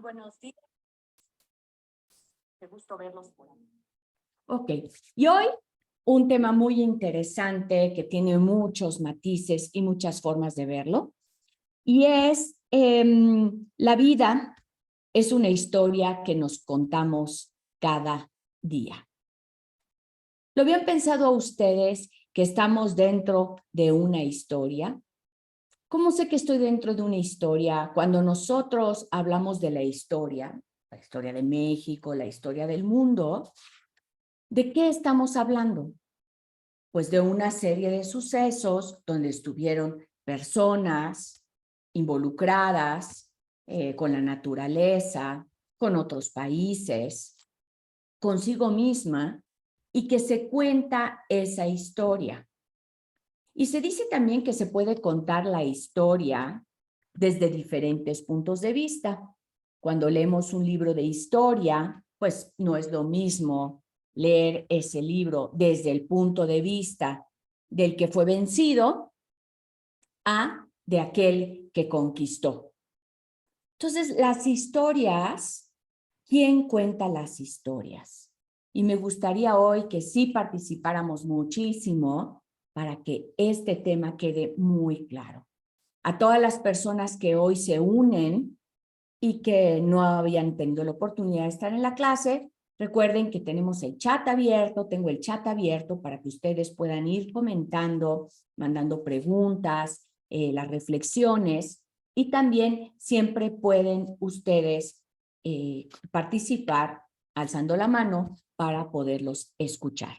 buenos días. Qué gusto verlos por aquí. Ok, y hoy un tema muy interesante que tiene muchos matices y muchas formas de verlo, y es la vida es una historia que nos contamos cada día. ¿Lo habían pensado ustedes que estamos dentro de una historia? ¿Cómo sé que estoy dentro de una historia? Cuando nosotros hablamos de la historia de México, la historia del mundo, ¿de qué estamos hablando? Pues de una serie de sucesos donde estuvieron personas involucradas con la naturaleza, con otros países, consigo misma, y que se cuenta esa historia. Y se dice también que se puede contar la historia desde diferentes puntos de vista. Cuando leemos un libro de historia, pues no es lo mismo leer ese libro desde el punto de vista del que fue vencido a de aquel que conquistó. Entonces, las historias, ¿quién cuenta las historias? Y me gustaría hoy que sí participáramos muchísimo para que este tema quede muy claro. A todas las personas que hoy se unen y que no habían tenido la oportunidad de estar en la clase, recuerden que tenemos el chat abierto, tengo el chat abierto para que ustedes puedan ir comentando, mandando preguntas, las reflexiones, y también siempre pueden ustedes participar alzando la mano para poderlos escuchar.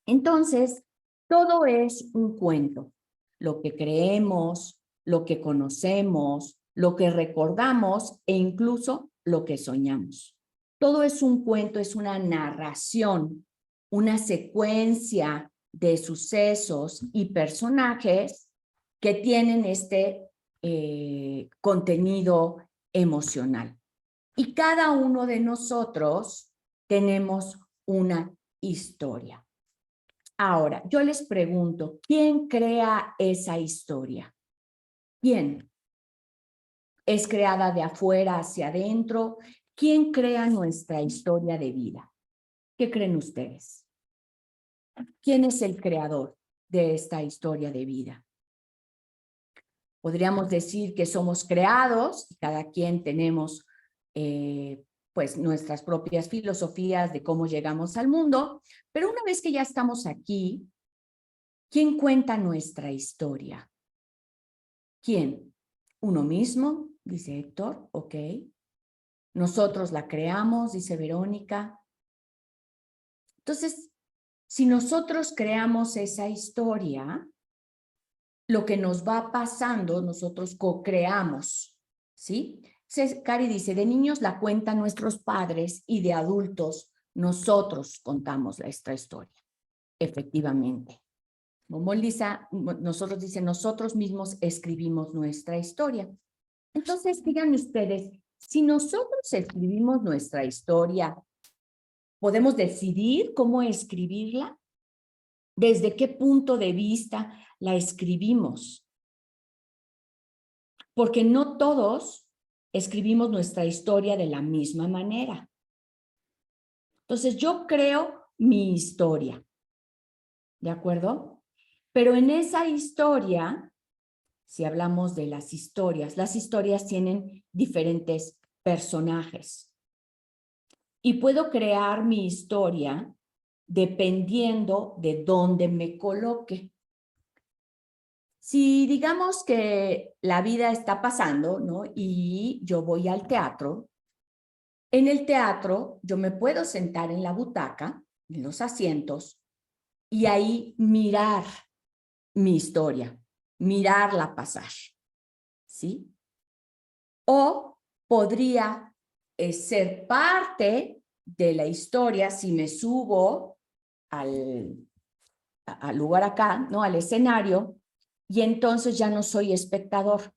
Entonces, todo es un cuento. Lo que creemos, lo que conocemos, lo que recordamos e incluso lo que soñamos. Todo es un cuento, es una narración, una secuencia de sucesos y personajes que tienen este contenido emocional. Y cada uno de nosotros tenemos una historia. Ahora, yo les pregunto, ¿quién crea esa historia? ¿Quién? ¿Es creada de afuera hacia adentro? ¿Quién crea nuestra historia de vida? ¿Qué creen ustedes? ¿Quién es el creador de esta historia de vida? Podríamos decir que somos creados, cada quien tenemos pues nuestras propias filosofías de cómo llegamos al mundo, pero una vez que ya estamos aquí, ¿quién cuenta nuestra historia? ¿Quién? ¿Uno mismo? Dice Héctor, ok. Nosotros la creamos, dice Verónica. Entonces, si nosotros creamos esa historia, lo que nos va pasando, nosotros co-creamos, ¿sí? Cari dice, de niños la cuentan nuestros padres y de adultos nosotros contamos nuestra historia. Efectivamente. Como Lisa, nosotros dice, nosotros mismos escribimos nuestra historia. Entonces, díganme ustedes, si nosotros escribimos nuestra historia, ¿podemos decidir cómo escribirla? ¿Desde qué punto de vista la escribimos? Porque no todos escribimos nuestra historia de la misma manera. Entonces, yo creo mi historia, ¿de acuerdo? Pero en esa historia, si hablamos de las historias tienen diferentes personajes. Y puedo crear mi historia dependiendo de dónde me coloque. Si digamos que la vida está pasando, ¿no? Y yo voy al teatro, en el teatro yo me puedo sentar en la butaca, en los asientos, y ahí mirar mi historia, mirarla pasar, ¿sí? O podría ser parte de la historia si me subo al lugar acá, ¿no? Al escenario, y entonces ya no soy espectador,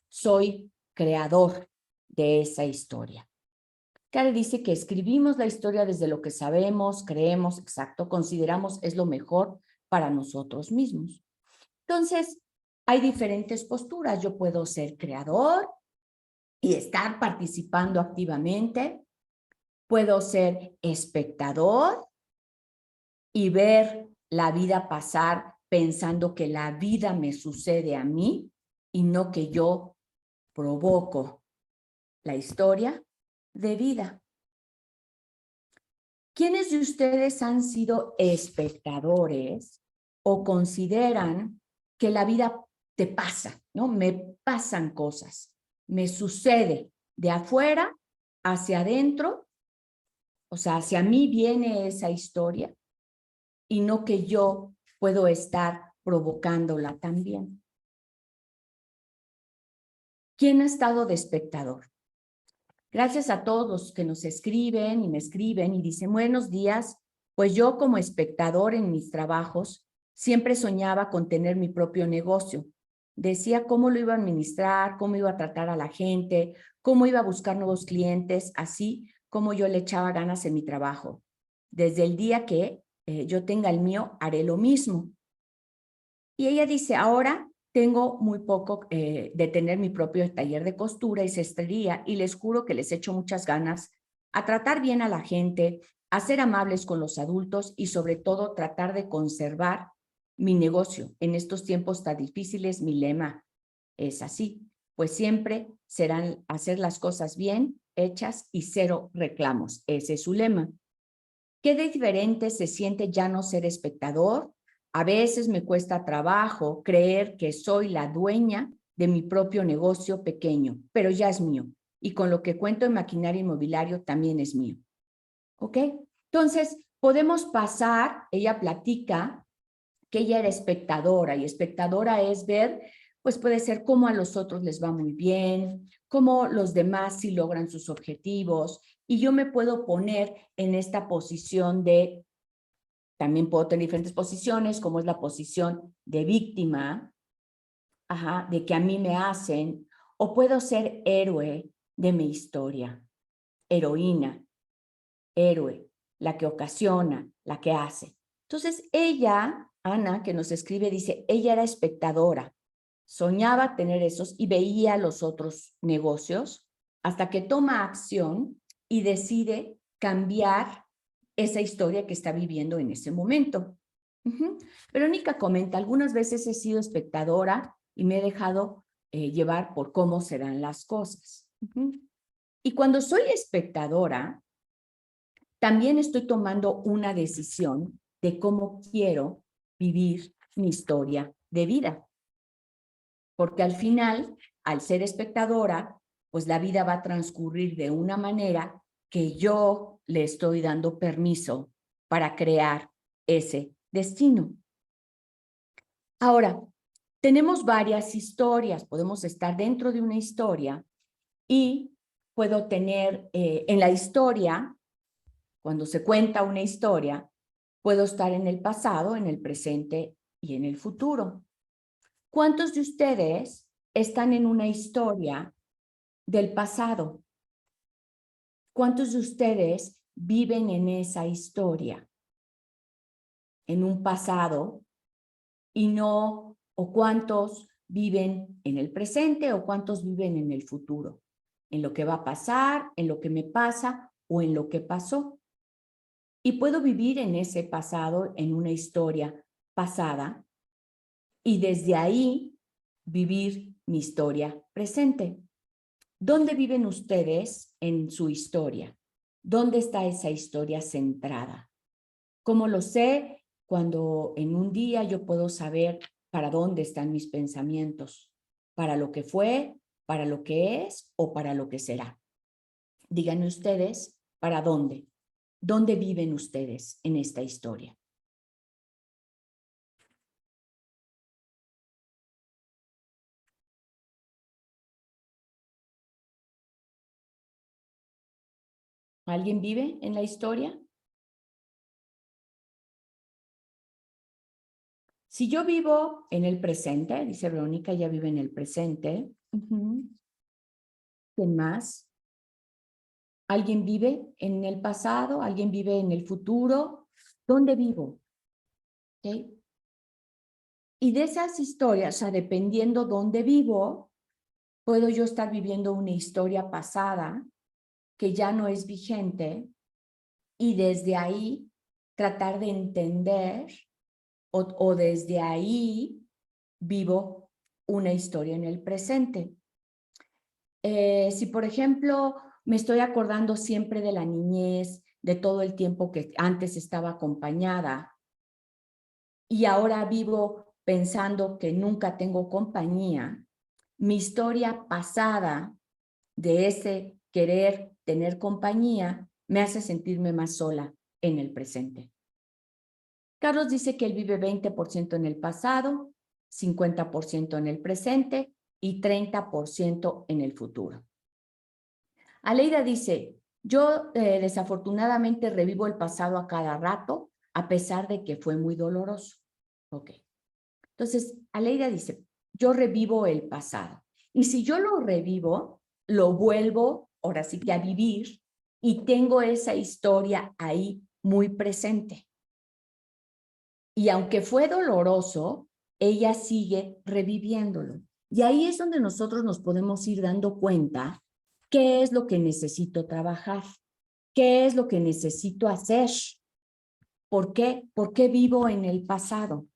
soy creador de esa historia. Karen dice que escribimos la historia desde lo que sabemos, creemos, exacto, consideramos es lo mejor para nosotros mismos. Entonces, hay diferentes posturas. Yo puedo ser creador y estar participando activamente. Puedo ser espectador y ver la vida pasar pensando que la vida me sucede a mí y no que yo provoco la historia de vida. ¿Quiénes de ustedes han sido espectadores o consideran que la vida te pasa, ¿no? Me pasan cosas, me sucede de afuera hacia adentro, o sea, hacia mí viene esa historia y no que yo puedo estar provocándola también. ¿Quién ha estado de espectador? Gracias a todos los que nos escriben y me escriben y dicen, buenos días, pues yo como espectador en mis trabajos siempre soñaba con tener mi propio negocio. Decía cómo lo iba a administrar, cómo iba a tratar a la gente, cómo iba a buscar nuevos clientes, así como yo le echaba ganas en mi trabajo. Desde el día que yo tenga el mío, haré lo mismo. Y ella dice, ahora tengo muy poco de tener mi propio taller de costura y cestería y les juro que les echo muchas ganas a tratar bien a la gente, a ser amables con los adultos y sobre todo tratar de conservar mi negocio. En estos tiempos tan difíciles, mi lema es así, pues siempre serán hacer las cosas bien hechas y cero reclamos. Ese es su lema. ¿Qué de diferente se siente ya no ser espectador? A veces me cuesta trabajo creer que soy la dueña de mi propio negocio pequeño, pero ya es mío. Y con lo que cuento en maquinaria inmobiliario también es mío. ¿Ok? Entonces, podemos pasar, ella platica que ella era espectadora y espectadora es ver, pues puede ser cómo a los otros les va muy bien, cómo los demás sí logran sus objetivos y yo me puedo poner en esta posición de, también puedo tener diferentes posiciones, como es la posición de víctima, de que a mí me hacen, o puedo ser héroe de mi historia, heroína, héroe, la que ocasiona, la que hace. Entonces ella, Ana, que nos escribe, dice, ella era espectadora, soñaba tener esos y veía los otros negocios hasta que toma acción y decide cambiar esa historia que está viviendo en ese momento. Verónica comenta, algunas veces he sido espectadora y me he dejado llevar por cómo serán las cosas. Y cuando soy espectadora, también estoy tomando una decisión de cómo quiero vivir mi historia de vida. Porque al final, al ser espectadora, pues la vida va a transcurrir de una manera que yo le estoy dando permiso para crear ese destino. Ahora, tenemos varias historias, podemos estar dentro de una historia y puedo tener en la historia, cuando se cuenta una historia, puedo estar en el pasado, en el presente y en el futuro. ¿Cuántos de ustedes están en una historia del pasado? ¿Cuántos de ustedes viven en esa historia, en un pasado, y no, o cuántos viven en el presente o cuántos viven en el futuro? En lo que va a pasar, en lo que me pasa o en lo que pasó. Y puedo vivir en ese pasado, en una historia pasada, y desde ahí vivir mi historia presente. ¿Dónde viven ustedes en su historia? ¿Dónde está esa historia centrada? ¿Cómo lo sé? Cuando en un día yo puedo saber para dónde están mis pensamientos, para lo que fue, para lo que es o para lo que será. Díganme ustedes, ¿para dónde? ¿Dónde viven ustedes en esta historia? ¿Alguien vive en la historia? Si yo vivo en el presente, dice Verónica, ya vive en el presente. ¿Quién más? ¿Alguien vive en el pasado? ¿Alguien vive en el futuro? ¿Dónde vivo? ¿Okay? Y de esas historias, o sea, dependiendo dónde vivo, puedo yo estar viviendo una historia pasada que ya no es vigente y desde ahí tratar de entender o desde ahí vivo una historia en el presente. Si, por ejemplo, me estoy acordando siempre de la niñez, de todo el tiempo que antes estaba acompañada y ahora vivo pensando que nunca tengo compañía, mi historia pasada de ese querer tener compañía me hace sentirme más sola en el presente. Carlos dice que él vive 20% en el pasado, 50% en el presente y 30% en el futuro. Aleida dice, yo desafortunadamente revivo el pasado a cada rato, a pesar de que fue muy doloroso. Ok. Entonces, Aleida dice, yo revivo el pasado. Y si yo lo revivo, lo vuelvo, ahora sí que a vivir, y tengo esa historia ahí muy presente. Y aunque fue doloroso, ella sigue reviviéndolo. Y ahí es donde nosotros nos podemos ir dando cuenta qué es lo que necesito trabajar, qué es lo que necesito hacer, por qué vivo en el pasado.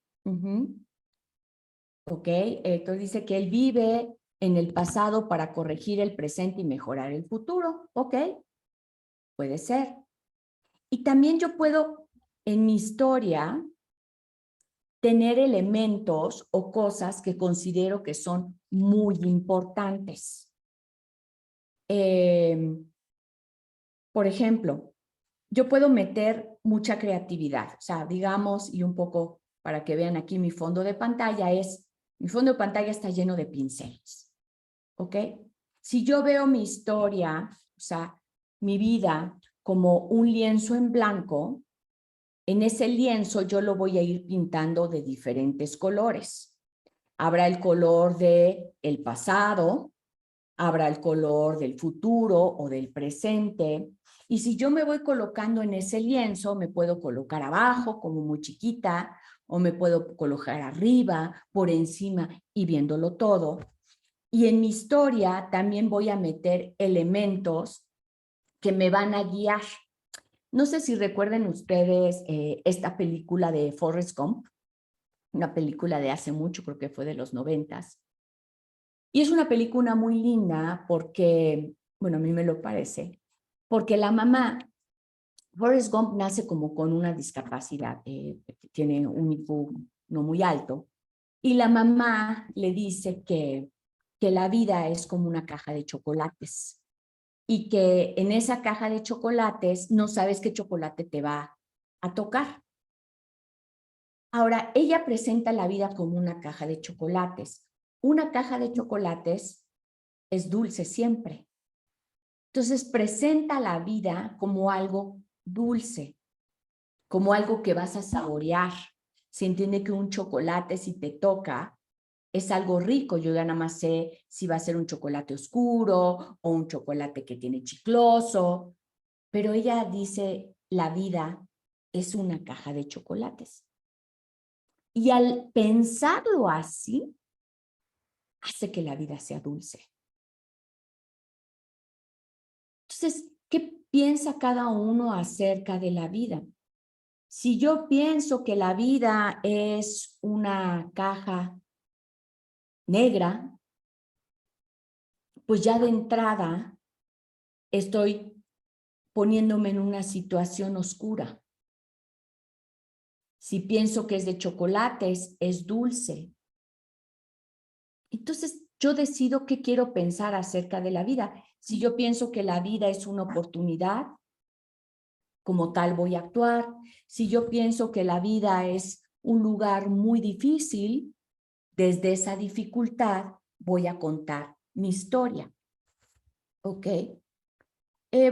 Ok, entonces dice que él vive en el pasado para corregir el presente y mejorar el futuro. Ok, puede ser. Y también yo puedo, en mi historia, tener elementos o cosas que considero que son muy importantes. Por ejemplo, yo puedo meter mucha creatividad, o sea, digamos, y un poco para que vean aquí mi fondo de pantalla mi fondo de pantalla está lleno de pinceles, ¿ok? Si yo veo mi historia, o sea, mi vida como un lienzo en blanco, en ese lienzo yo lo voy a ir pintando de diferentes colores. Habrá el color del pasado, habrá el color del futuro o del presente. Y si yo me voy colocando en ese lienzo, me puedo colocar abajo como muy chiquita o me puedo colocar arriba, por encima y viéndolo todo. Y en mi historia también voy a meter elementos que me van a guiar. No sé si recuerden ustedes esta película de Forrest Gump, una película de hace mucho, creo que fue de los 90s. Y es una película muy linda porque, bueno, a mí me lo parece, porque la mamá, Forrest Gump nace como con una discapacidad, tiene un IQ no muy alto, y la mamá le dice que la vida es como una caja de chocolates y que en esa caja de chocolates no sabes qué chocolate te va a tocar. Ahora, ella presenta la vida como una caja de chocolates. Una caja de chocolates es dulce siempre. Entonces presenta la vida como algo dulce, como algo que vas a saborear. Se entiende que un chocolate, si te toca, es algo rico. Yo ya nada más sé si va a ser un chocolate oscuro o un chocolate que tiene chicloso, pero ella dice, la vida es una caja de chocolates. Y al pensarlo así, hace que la vida sea dulce. Entonces, ¿qué piensa cada uno acerca de la vida? Si yo pienso que la vida es una caja negra, pues ya de entrada estoy poniéndome en una situación oscura. Si pienso que es de chocolates, es dulce. Entonces, yo decido qué quiero pensar acerca de la vida. Si yo pienso que la vida es una oportunidad, como tal voy a actuar. Si yo pienso que la vida es un lugar muy difícil, desde esa dificultad voy a contar mi historia. ¿Ok?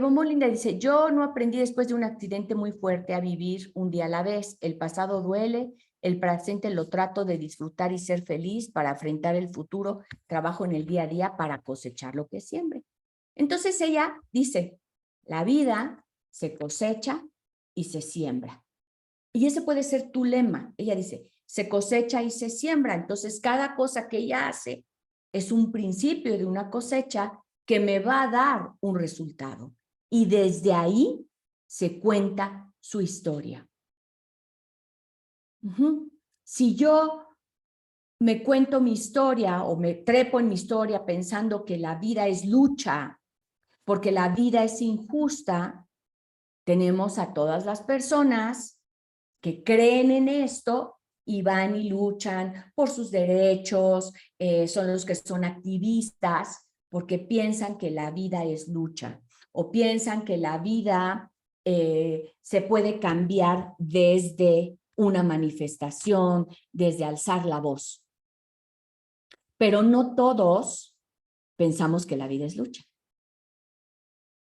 Bombo Linda dice, yo no aprendí después de un accidente muy fuerte a vivir un día a la vez. El pasado duele, el presente lo trato de disfrutar y ser feliz para enfrentar el futuro. Trabajo en el día a día para cosechar lo que siembre. Entonces ella dice, la vida se cosecha y se siembra. Y ese puede ser tu lema. Ella dice, se cosecha y se siembra. Entonces cada cosa que ella hace es un principio de una cosecha que me va a dar un resultado. Y desde ahí se cuenta su historia. Si yo me cuento mi historia o me trepo en mi historia pensando que la vida es lucha, porque la vida es injusta, tenemos a todas las personas que creen en esto y van y luchan por sus derechos, son los que son activistas porque piensan que la vida es lucha o piensan que la vida se puede cambiar desde una manifestación, desde alzar la voz. Pero no todos pensamos que la vida es lucha.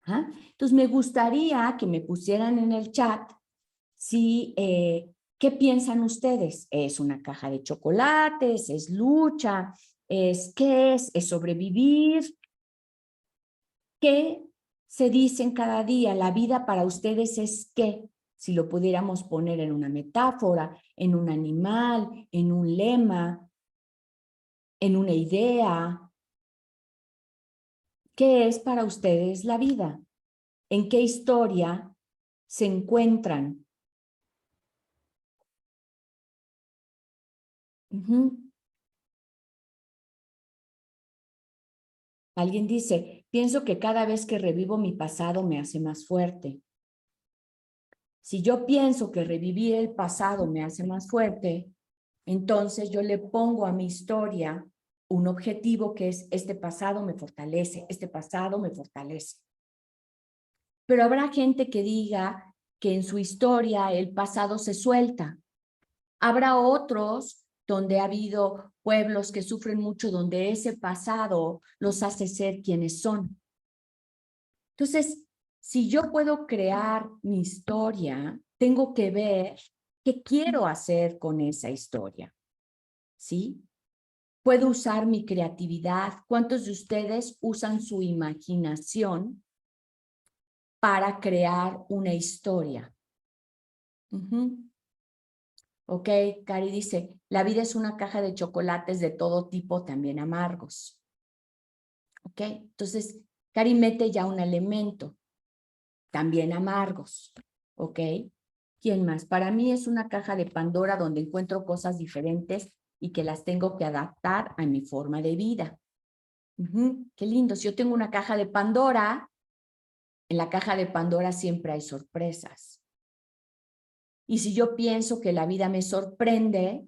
¿Ah? Entonces me gustaría que me pusieran en el chat si, ¿qué piensan ustedes? ¿Es una caja de chocolates? ¿Es lucha? ¿Qué es? ¿Es sobrevivir? ¿Qué se dicen cada día? ¿La vida para ustedes es qué? Si lo pudiéramos poner en una metáfora, en un animal, en un lema, en una idea. ¿Qué es para ustedes la vida? ¿En qué historia se encuentran? Alguien dice, pienso que cada vez que revivo mi pasado me hace más fuerte. Si yo pienso que revivir el pasado me hace más fuerte, entonces yo le pongo a mi historia un objetivo que es este pasado me fortalece, este pasado me fortalece. Pero habrá gente que diga que en su historia el pasado se suelta. Habrá otros donde ha habido pueblos que sufren mucho, donde ese pasado los hace ser quienes son. Entonces, si yo puedo crear mi historia, tengo que ver qué quiero hacer con esa historia, ¿sí? Puedo usar mi creatividad. ¿Cuántos de ustedes usan su imaginación para crear una historia? Ok, Cari dice, la vida es una caja de chocolates de todo tipo, también amargos. Ok, entonces, Cari mete ya un elemento, también amargos. Ok, ¿quién más? Para mí es una caja de Pandora donde encuentro cosas diferentes y que las tengo que adaptar a mi forma de vida. Qué lindo, si yo tengo una caja de Pandora, en la caja de Pandora siempre hay sorpresas. Y si yo pienso que la vida me sorprende,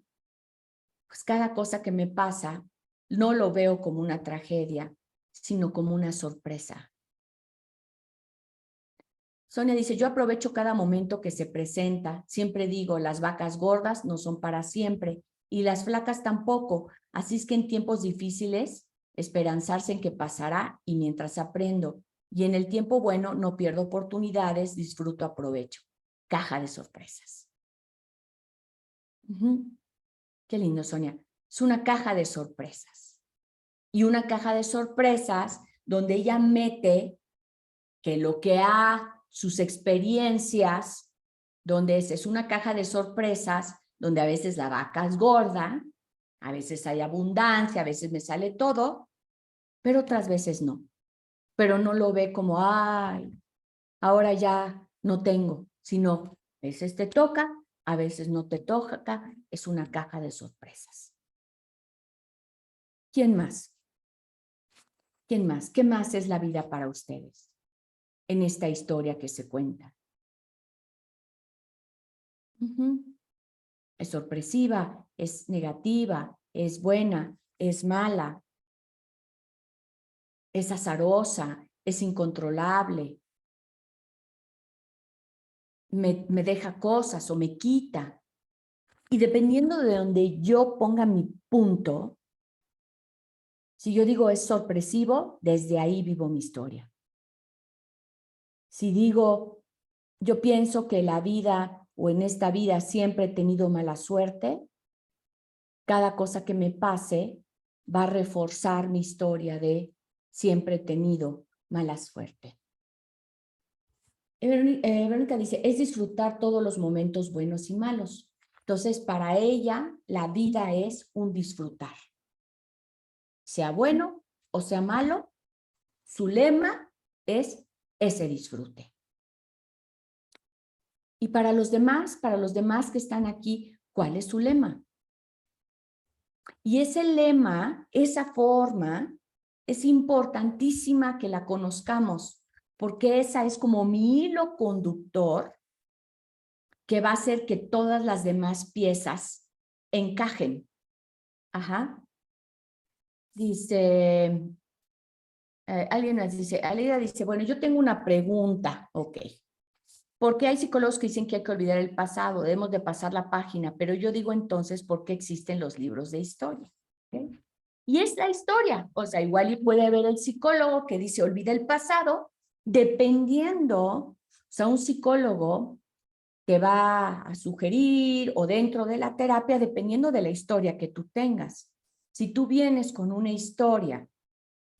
pues cada cosa que me pasa no lo veo como una tragedia, sino como una sorpresa. Sonia dice, yo aprovecho cada momento que se presenta. Siempre digo, las vacas gordas no son para siempre y las flacas tampoco. Así es que en tiempos difíciles, esperanzarse en que pasará y mientras aprendo. Y en el tiempo bueno no pierdo oportunidades, disfruto, aprovecho. Caja de sorpresas. Qué lindo, Sonia. Es una caja de sorpresas. Y una caja de sorpresas donde ella mete que lo que ha, sus experiencias, donde es una caja de sorpresas, donde a veces la vaca es gorda, a veces hay abundancia, a veces me sale todo, pero otras veces no. Pero no lo ve como, ay, ahora ya no tengo, sino a veces te toca, a veces no te toca, es una caja de sorpresas. ¿Quién más? ¿Quién más? ¿Qué más es la vida para ustedes en esta historia que se cuenta? Es sorpresiva, es negativa, es buena, es mala, es azarosa, es incontrolable, me deja cosas o me quita. Y dependiendo de donde yo ponga mi punto, si yo digo es sorpresivo, desde ahí vivo mi historia. Si digo, yo pienso que la vida o en esta vida siempre he tenido mala suerte, cada cosa que me pase va a reforzar mi historia de siempre he tenido mala suerte. Verónica dice, es disfrutar todos los momentos buenos y malos. Entonces, para ella, la vida es un disfrutar. sea bueno o sea malo, su lema es ese disfrute. Y para los demás que están aquí, ¿cuál es su lema? Y ese lema, esa forma, es importantísima que la conozcamos, porque esa es como mi hilo conductor que va a hacer que todas las demás piezas encajen. Ajá. Dice, alguien nos dice, Alida dice, bueno, yo tengo una pregunta, ok. ¿Por qué hay psicólogos que dicen que hay que olvidar el pasado? Debemos de pasar la página, pero yo digo entonces, ¿por qué existen los libros de historia? ¿Okay? Y es la historia, o sea, igual y puede haber el psicólogo que dice, olvida el pasado, dependiendo, o sea, un psicólogo te va a sugerir o dentro de la terapia, dependiendo de la historia que tú tengas. Si tú vienes con una historia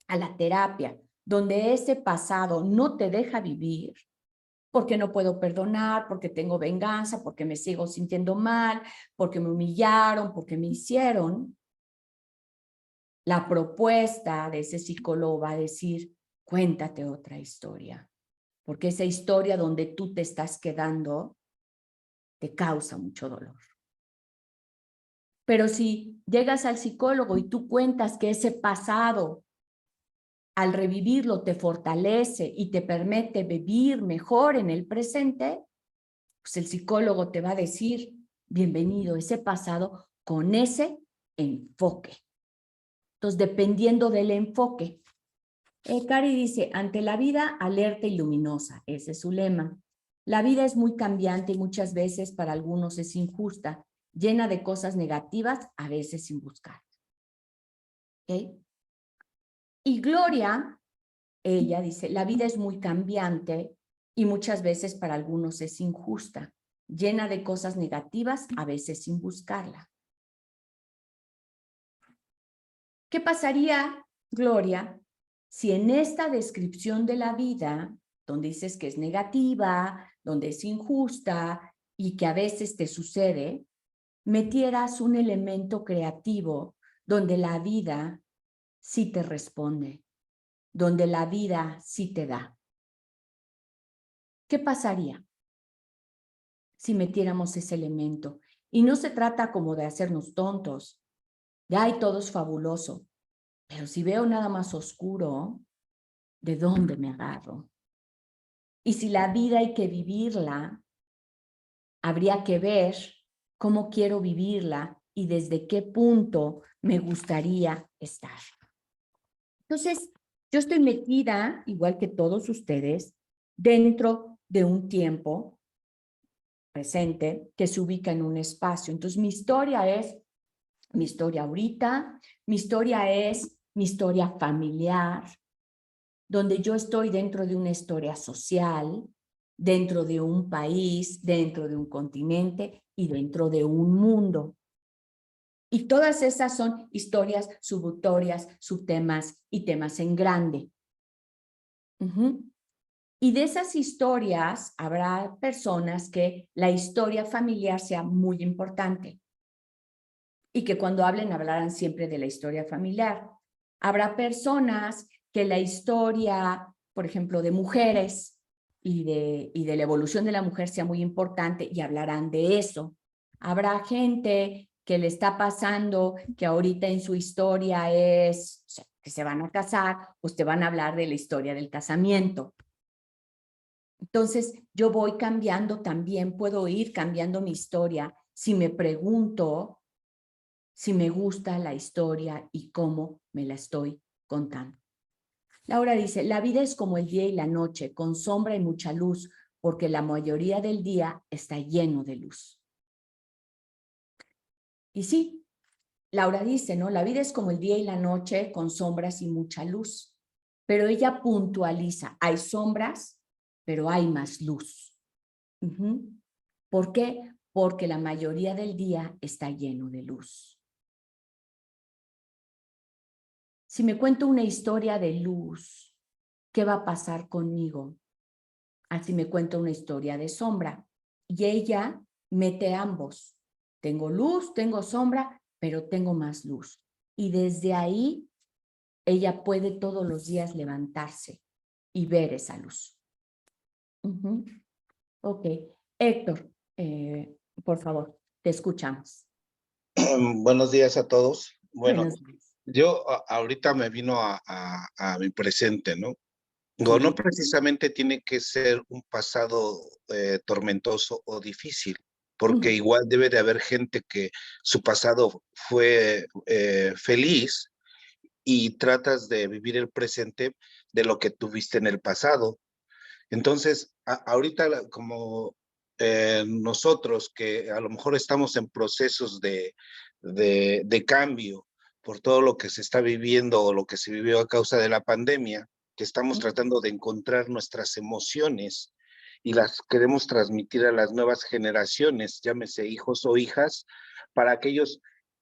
a la terapia donde ese pasado no te deja vivir, porque no puedo perdonar, porque tengo venganza, porque me sigo sintiendo mal, porque me humillaron, porque me hicieron, la propuesta de ese psicólogo va a decir, cuéntate otra historia, porque esa historia donde tú te estás quedando te causa mucho dolor. Pero si llegas al psicólogo y tú cuentas que ese pasado, al revivirlo, te fortalece y te permite vivir mejor en el presente, pues el psicólogo te va a decir, bienvenido ese pasado con ese enfoque. Entonces, dependiendo del enfoque. Cari dice, ante la vida, alerta y luminosa. Ese es su lema. La vida es muy cambiante y muchas veces para algunos es injusta, llena de cosas negativas, a veces sin buscar. ¿Okay? Y Gloria, ella dice, la vida es muy cambiante y muchas veces para algunos es injusta, llena de cosas negativas, a veces sin buscarla. ¿Qué pasaría, Gloria, si en esta descripción de la vida, donde dices que es negativa, donde es injusta y que a veces te sucede, metieras un elemento creativo donde la vida sí te responde, donde la vida sí te da? ¿Qué pasaría si metiéramos ese elemento? Y no se trata como de hacernos tontos, de ay, todo es fabuloso, pero si veo nada más oscuro, ¿de dónde me agarro? Y si la vida hay que vivirla, habría que ver cómo quiero vivirla y desde qué punto me gustaría estar. Entonces, yo estoy metida, igual que todos ustedes, dentro de un tiempo presente que se ubica en un espacio. Entonces, mi historia es mi historia ahorita, mi historia es mi historia familiar, donde yo estoy dentro de una historia social, dentro de un país, dentro de un continente y dentro de un mundo. Y todas esas son historias subautorias, subtemas y temas en grande. Y de esas historias habrá personas que la historia familiar sea muy importante y que cuando hablen hablarán siempre de la historia familiar. Habrá personas que la historia, por ejemplo, de mujeres y de la evolución de la mujer sea muy importante y hablarán de eso. Habrá gente que le está pasando que ahorita en su historia es, o sea, que se van a casar, pues te van a hablar de la historia del casamiento. Entonces, yo voy cambiando también, puedo ir cambiando mi historia si me pregunto si me gusta la historia y cómo me la estoy contando. Laura dice, la vida es como el día y la noche, con sombra y mucha luz, porque la mayoría del día está lleno de luz. Y sí, Laura dice, ¿no? La vida es como el día y la noche, con sombras y mucha luz. Pero ella puntualiza, hay sombras, pero hay más luz. ¿Por qué? Porque la mayoría del día está lleno de luz. Si me cuento una historia de luz, ¿qué va a pasar conmigo? Así me cuento una historia de sombra. Y ella mete ambos. Tengo luz, tengo sombra, pero tengo más luz. Y desde ahí ella puede todos los días levantarse y ver esa luz. Ok. Héctor, por favor, te escuchamos. Buenos días a todos. Bueno, Buenos días. yo ahorita me vino a mi presente, ¿no? Digo, no Sí. precisamente tiene que ser un pasado tormentoso o difícil, porque igual debe de haber gente que su pasado fue feliz y tratas de vivir el presente de lo que tuviste en el pasado. Entonces, ahorita como nosotros que a lo mejor estamos en procesos de cambio por todo lo que se está viviendo o lo que se vivió a causa de la pandemia, que estamos tratando de encontrar nuestras emociones y las queremos transmitir a las nuevas generaciones, llámese hijos o hijas, para que ellos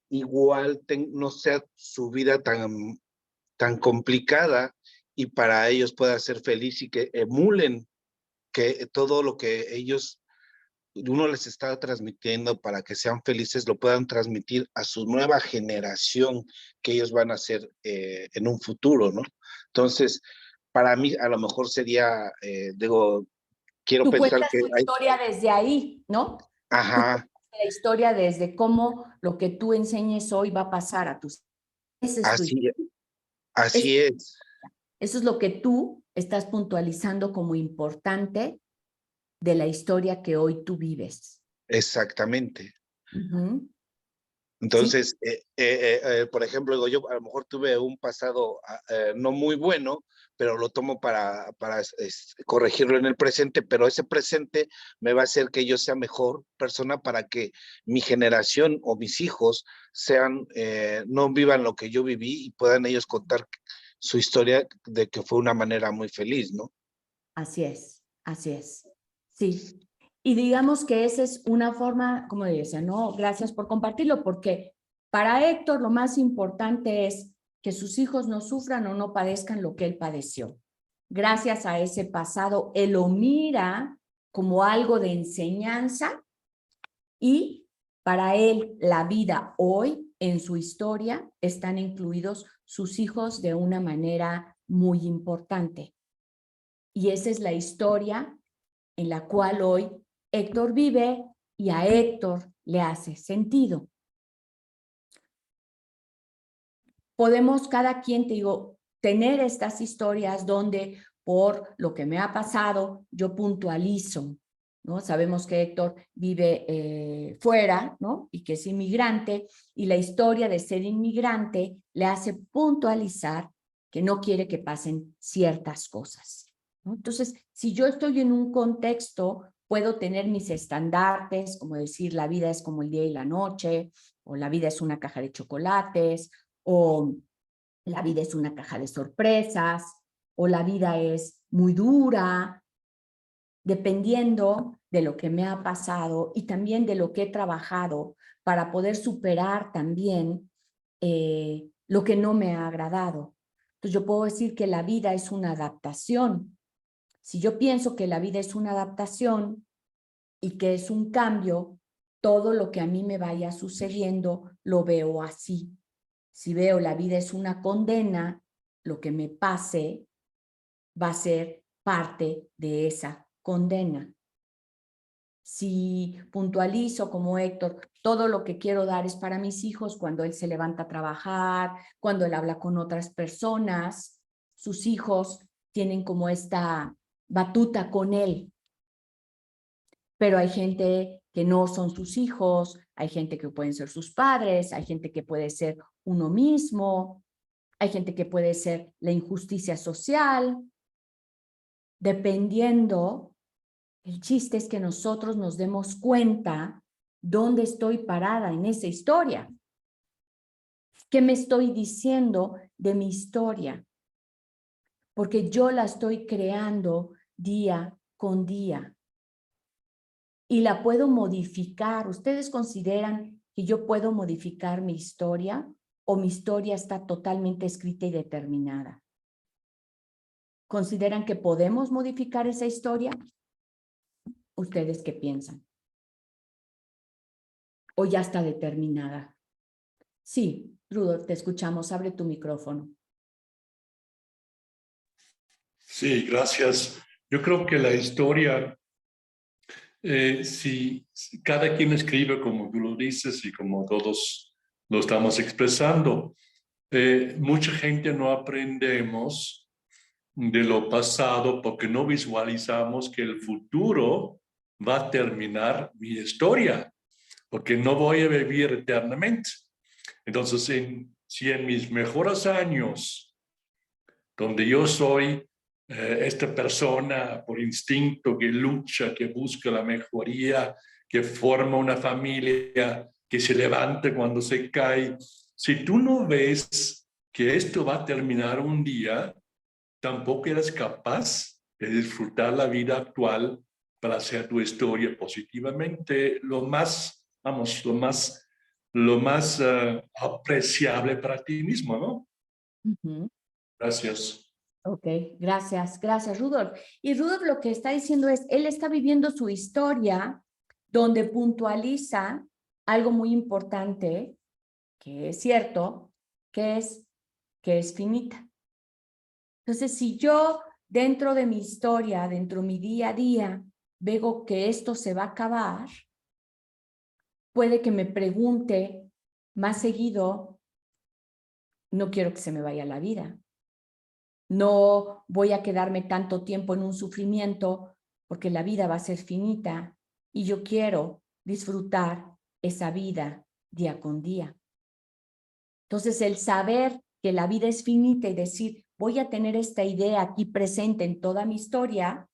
igual no sea su vida tan complicada y para ellos pueda ser feliz y que emulen que todo lo que ellos, uno les está transmitiendo para que sean felices, lo puedan transmitir a su nueva generación que ellos van a ser en un futuro, ¿no? Entonces, para mí a lo mejor sería, digo, quiero Tú pensar cuentas que tu hay, historia desde ahí, ¿no? Tú ajá, cuentas la historia desde cómo lo que tú enseñes hoy va a pasar a tus... Esa es tu así, historia. así es, Eso es lo que tú estás puntualizando como importante de la historia que hoy tú vives. exactamente. Sí, Entonces, por ejemplo, digo, yo a lo mejor tuve un pasado no muy bueno, pero lo tomo para corregirlo en el presente, pero ese presente me va a hacer que yo sea mejor persona para que mi generación o mis hijos sean, no vivan lo que yo viví y puedan ellos contar su historia de que fue una manera muy feliz, ¿no? así es, así es. Sí. Y digamos que esa es una forma, como decía, no, gracias por compartirlo, porque para Héctor lo más importante es que sus hijos no sufran o no padezcan lo que él padeció. Gracias a ese pasado, él lo mira como algo de enseñanza y para él la vida hoy en su historia están incluidos sus hijos de una manera muy importante. Y esa es la historia en la cual hoy Héctor vive y a Héctor le hace sentido. Podemos cada quien, te digo, tener estas historias donde por lo que me ha pasado yo puntualizo, ¿no? Sabemos que Héctor vive fuera, ¿no? Y que es inmigrante y la historia de ser inmigrante le hace puntualizar que no quiere que pasen ciertas cosas, ¿no? Entonces, si yo estoy en un contexto, puedo tener mis estandartes, como decir, la vida es como el día y la noche, o la vida es una caja de chocolates, o la vida es una caja de sorpresas, o la vida es muy dura, dependiendo de lo que me ha pasado y también de lo que he trabajado para poder superar también lo que no me ha agradado. Entonces yo puedo decir que la vida es una adaptación. Si yo pienso que la vida es una adaptación y que es un cambio, todo lo que a mí me vaya sucediendo lo veo así. Si veo la vida es una condena, lo que me pase va a ser parte de esa condena. Si puntualizo como Héctor, todo lo que quiero dar es para mis hijos cuando él se levanta a trabajar, cuando él habla con otras personas, sus hijos tienen como esta batuta con él. Pero hay gente que no son sus hijos, hay gente que pueden ser sus padres, hay gente que puede ser uno mismo, hay gente que puede ser la injusticia social, dependiendo. El chiste es que nosotros nos demos cuenta dónde estoy parada en esa historia. ¿Qué me estoy diciendo de mi historia? Porque yo la estoy creando día con día y la puedo modificar. ¿Ustedes consideran que yo puedo modificar mi historia o mi historia está totalmente escrita y determinada? ¿Consideran que podemos modificar esa historia? ¿Ustedes qué piensan? ¿O ya está determinada? Sí, Rudolf, te escuchamos. Abre tu micrófono. Sí, gracias. Yo creo que la historia, si cada quien escribe como tú lo dices y como todos lo estamos expresando, mucha gente no aprendemos de lo pasado porque no visualizamos que el futuro va a terminar mi historia, porque no voy a vivir eternamente. Entonces, si en mis mejores años, donde yo soy esta persona por instinto que lucha, que busca la mejoría, que forma una familia, que se levanta cuando se cae, si tú no ves que esto va a terminar un día, tampoco eres capaz de disfrutar la vida actual para hacer tu historia positivamente lo más apreciable para ti mismo, ¿no? Ujú. Gracias. Ok, gracias, Rudolf. Y Rudolf lo que está diciendo es, él está viviendo su historia donde puntualiza algo muy importante, que es cierto, que es finita. Entonces, si yo dentro de mi historia, dentro de mi día a día, veo que esto se va a acabar, puede que me pregunte más seguido, no quiero que se me vaya la vida. No voy a quedarme tanto tiempo en un sufrimiento porque la vida va a ser finita y yo quiero disfrutar esa vida día con día. Entonces, el saber que la vida es finita y decir, voy a tener esta idea aquí presente en toda mi historia,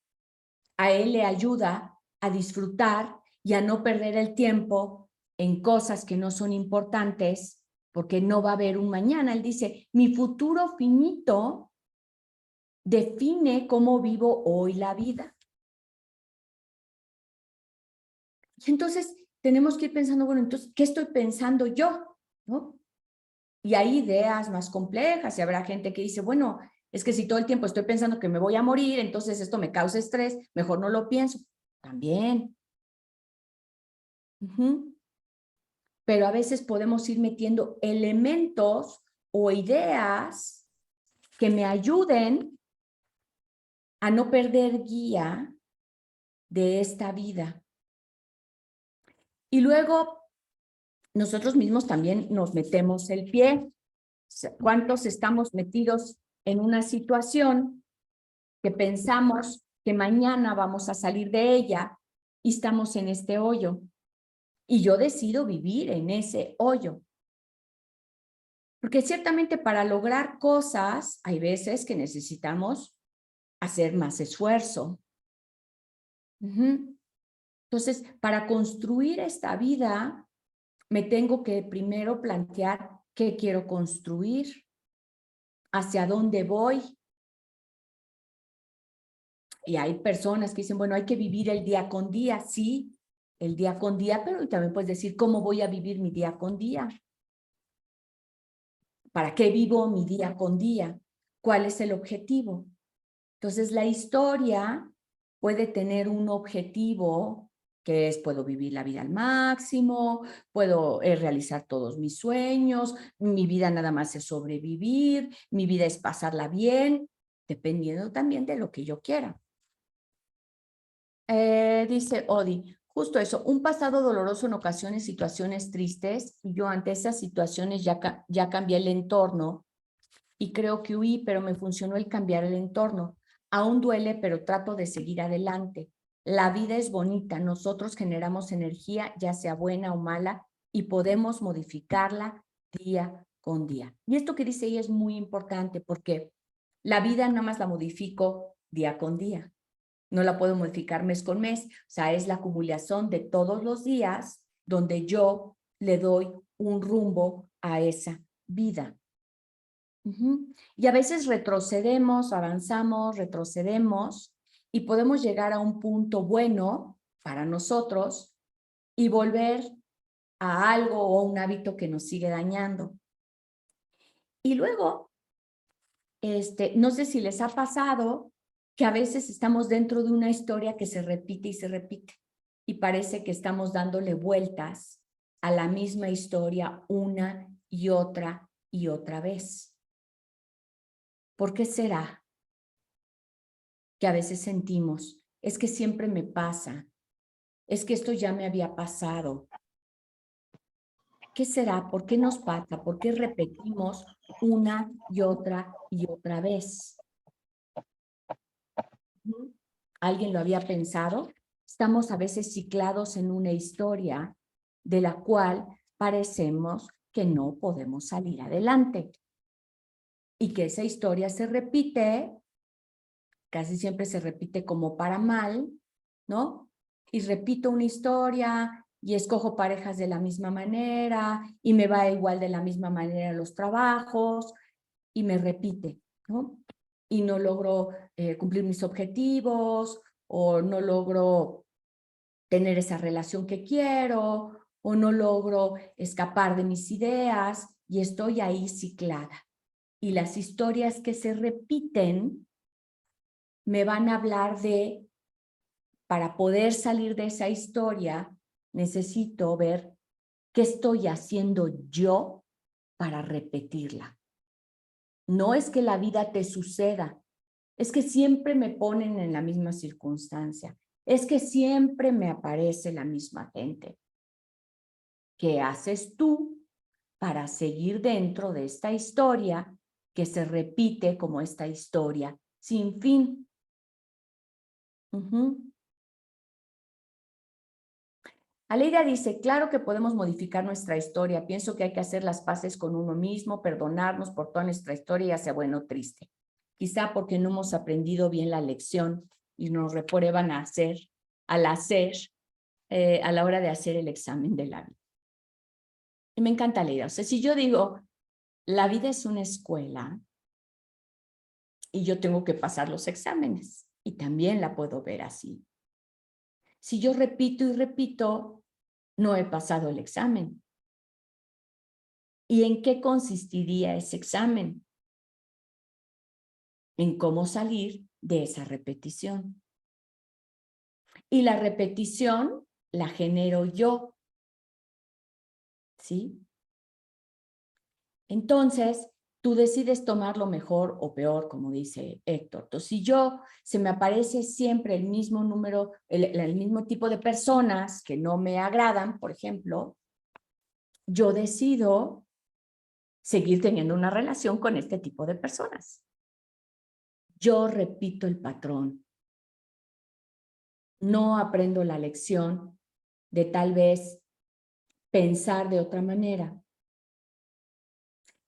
a él le ayuda a disfrutar y a no perder el tiempo en cosas que no son importantes porque no va a haber un mañana. Él dice, mi futuro finito define cómo vivo hoy la vida. Y entonces tenemos que ir pensando, bueno, entonces, ¿qué estoy pensando yo? ¿No? Y hay ideas más complejas y habrá gente que dice, bueno, es que si todo el tiempo estoy pensando que me voy a morir, entonces esto me causa estrés, mejor no lo pienso. También. Pero a veces podemos ir metiendo elementos o ideas que me ayuden a no perder guía de esta vida. Y luego nosotros mismos también nos metemos el pie. ¿Cuántos estamos metidos en una situación que pensamos que mañana vamos a salir de ella y estamos en este hoyo? Y yo decido vivir en ese hoyo. Porque ciertamente para lograr cosas hay veces que necesitamos hacer más esfuerzo. Entonces, para construir esta vida, me tengo que primero plantear qué quiero construir, hacia dónde voy. Y hay personas que dicen, bueno, hay que vivir el día con día, sí, el día con día, pero también puedes decir, ¿cómo voy a vivir mi día con día? ¿Para qué vivo mi día con día? ¿Cuál es el objetivo? Entonces, la historia puede tener un objetivo que es, puedo vivir la vida al máximo, puedo realizar todos mis sueños, mi vida nada más es sobrevivir, mi vida es pasarla bien, dependiendo también de lo que yo quiera. Dice Odi, justo eso, un pasado doloroso en ocasiones, situaciones tristes, y yo ante esas situaciones ya cambié el entorno y creo que huí, pero me funcionó el cambiar el entorno. Aún duele, pero trato de seguir adelante. La vida es bonita, nosotros generamos energía, ya sea buena o mala, y podemos modificarla día con día. Y esto que dice ella es muy importante porque la vida nada más la modifico día con día. No la puedo modificar mes con mes. O sea, es la acumulación de todos los días donde yo le doy un rumbo a esa vida. Y a veces retrocedemos, avanzamos, retrocedemos y podemos llegar a un punto bueno para nosotros y volver a algo o un hábito que nos sigue dañando. Y luego, no sé si les ha pasado que a veces estamos dentro de una historia que se repite y se repite y parece que estamos dándole vueltas a la misma historia una y otra vez. ¿Por qué será? que a veces sentimos, es que siempre me pasa, es que esto ya me había pasado. ¿Qué será? ¿Por qué nos pasa? ¿Por qué repetimos una y otra vez? ¿Alguien lo había pensado? Estamos a veces ciclados en una historia de la cual parecemos que no podemos salir adelante. Y que esa historia se repite, casi siempre se repite como para mal, ¿no? Y repito una historia y escojo parejas de la misma manera y me va igual de la misma manera los trabajos y me repite, ¿no? Y no logro cumplir mis objetivos o no logro tener esa relación que quiero o no logro escapar de mis ideas y estoy ahí ciclada. Y las historias que se repiten me van a hablar de, para poder salir de esa historia, necesito ver qué estoy haciendo yo para repetirla. No es que la vida te suceda, es que siempre me ponen en la misma circunstancia, es que siempre me aparece la misma gente. ¿Qué haces tú para seguir dentro de esta historia que se repite como esta historia sin fin? Aleida dice, claro que podemos modificar nuestra historia. Pienso que hay que hacer las paces con uno mismo, perdonarnos por toda nuestra historia, ya sea bueno o triste. Quizá porque no hemos aprendido bien la lección y nos reprueban a la hora de hacer el examen de la vida. Y me encanta Aleida. O sea, si yo digo, la vida es una escuela y yo tengo que pasar los exámenes y también la puedo ver así. Si yo repito y repito, no he pasado el examen. ¿Y en qué consistiría ese examen? En cómo salir de esa repetición. Y la repetición la genero yo. ¿Sí? Entonces, tú decides tomar lo mejor o peor, como dice Héctor. Entonces, si se me aparece siempre el mismo número, el mismo tipo de personas que no me agradan, por ejemplo, yo decido seguir teniendo una relación con este tipo de personas. Yo repito el patrón. No aprendo la lección de tal vez pensar de otra manera.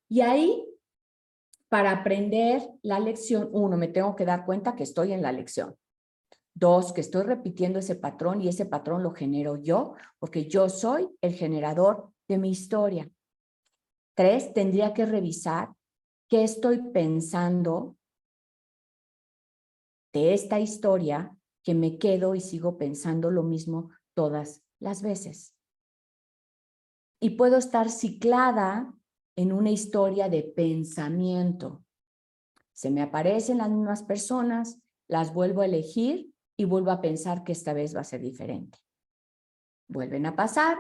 Y ahí, para aprender la lección, uno, me tengo que dar cuenta que estoy en la lección. Dos, que estoy repitiendo ese patrón y ese patrón lo genero yo, porque yo soy el generador de mi historia. Tres, tendría que revisar qué estoy pensando de esta historia que me quedo y sigo pensando lo mismo todas las veces. Y puedo estar ciclada en una historia de pensamiento. Se me aparecen las mismas personas, las vuelvo a elegir y vuelvo a pensar que esta vez va a ser diferente. Vuelven a pasar,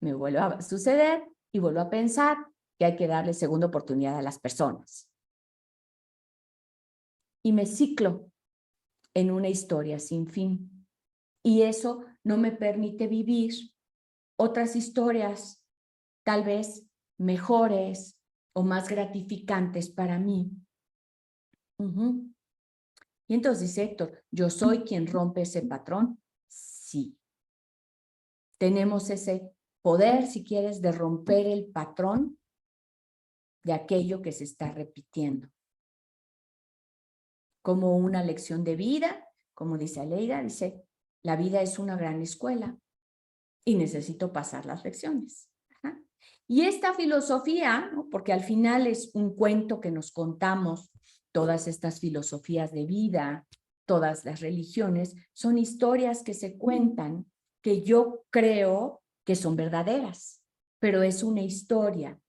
me vuelve a suceder y vuelvo a pensar que hay que darle segunda oportunidad a las personas. Y me ciclo en una historia sin fin. Y eso no me permite vivir otras historias, tal vez mejores o más gratificantes para mí. Y entonces dice Héctor, ¿yo soy quien rompe ese patrón? Sí. Tenemos ese poder, si quieres, de romper el patrón de aquello que se está repitiendo. Como una lección de vida, como dice Aleida, dice, la vida es una gran escuela y necesito pasar las lecciones. Ajá. Y esta filosofía, ¿no? Porque al final es un cuento que nos contamos, todas estas filosofías de vida, todas las religiones, son historias que se cuentan que yo creo que son verdaderas, pero es una historia,